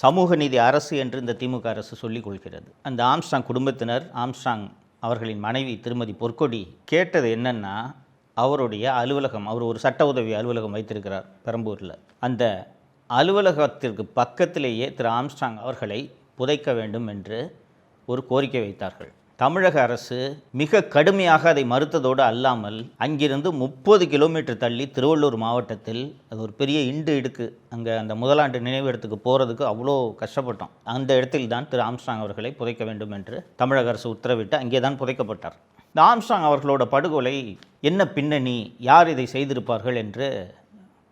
சமூக நீதி அரசு என்று இந்த திமுக அரசு சொல்லிக் கொள்கிறது. அந்த ஆம்ஸ்ட்ராங் குடும்பத்தினர், ஆம்ஸ்ட்ராங் அவர்களின் மனைவி திருமதி பொற்கொடி கேட்டது என்னன்னா, அவருடைய அலுவலகம், அவர் ஒரு சட்ட உதவி அலுவலகம் வைத்திருக்கிறார் பெரம்பூரில். அந்த அலுவலகத்திற்கு பக்கத்திலேயே திரு ஆம்ஸ்ட்ராங் அவர்களை புதைக்க வேண்டும் என்று ஒரு கோரிக்கை வைத்தார்கள். தமிழக அரசு மிக கடுமையாக அதை மறுத்ததோடு அல்லாமல், அங்கிருந்து 30 கிலோமீட்டர் தள்ளி திருவள்ளூர் மாவட்டத்தில் அது ஒரு பெரிய இடுக்கு, அங்கே அந்த முதலாண்டு நினைவு இடத்துக்கு போகிறதுக்கு அவ்வளோ கஷ்டப்பட்டோம். அந்த இடத்தில் தான் திரு ஆம்ஸ்ட்ராங் அவர்களை புதைக்க வேண்டும் என்று தமிழக அரசு உத்தரவிட்டு அங்கே தான் புதைக்கப்பட்டார். இந்த ஆம்ஸ்ட்ராங் அவர்களோட படுகொலை என்ன பின்னணி, யார் இதை செய்திருப்பார்கள் என்று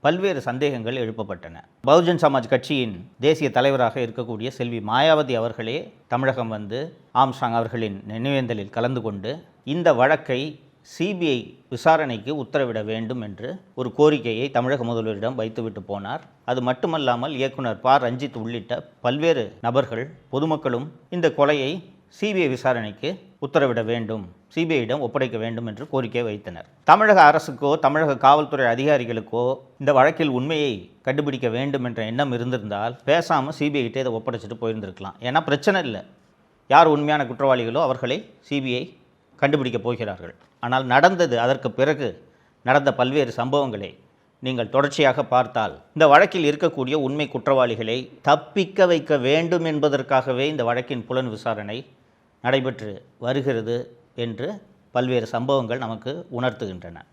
பல்வேறு சந்தேகங்கள் எழுப்பப்பட்டன. பகுஜன் சமாஜ் கட்சியின் தேசிய தலைவராக இருக்கக்கூடிய செல்வி மாயாவதி அவர்களே தமிழகம் வந்து ஆம்ஸ்ட்ராங் அவர்களின் நினைவேந்தலில் கலந்து கொண்டு இந்த வழக்கை சிபிஐ விசாரணைக்கு உத்தரவிட வேண்டும் என்று ஒரு கோரிக்கையை தமிழக முதல்வரிடம் வைத்துவிட்டு போனார். அது மட்டுமல்லாமல் இயக்குனர் ப. ரஞ்சித் உள்ளிட்ட பல்வேறு நபர்கள், பொதுமக்களும் இந்த கொலையை சிபிஐ விசாரணைக்கு உத்தரவிட வேண்டும், சிபிஐயிடம் ஒப்படைக்க வேண்டும் என்று கோரிக்கை வைத்தனர். தமிழக அரசுக்கோ தமிழக காவல்துறை அதிகாரிகளுக்கோ இந்த வழக்கில் உண்மையை கண்டுபிடிக்க வேண்டும் என்ற எண்ணம் இருந்திருந்தால் பேசாமல் சிபிஐட்டே இதை ஒப்படைச்சிட்டு போயிருந்திருக்கலாம். ஏன்னா பிரச்சனை இல்லை, யார் உண்மையான குற்றவாளிகளோ அவர்களை சிபிஐ கண்டுபிடிக்கப் போகிறார்கள். ஆனால் நடந்தது, அதற்கு பிறகு நடந்த பல்வேறு சம்பவங்களை நீங்கள் தொடர்ச்சியாக பார்த்தால் இந்த வழக்கில் இருக்கக்கூடிய உண்மை குற்றவாளிகளை தப்பிக்க வைக்க வேண்டும் என்பதற்காகவே இந்த வழக்கின் புலன் விசாரணை நடைபெற்று வருகிறது என்று பல்வேறு சம்பவங்கள் நமக்கு உணர்த்துகின்றன.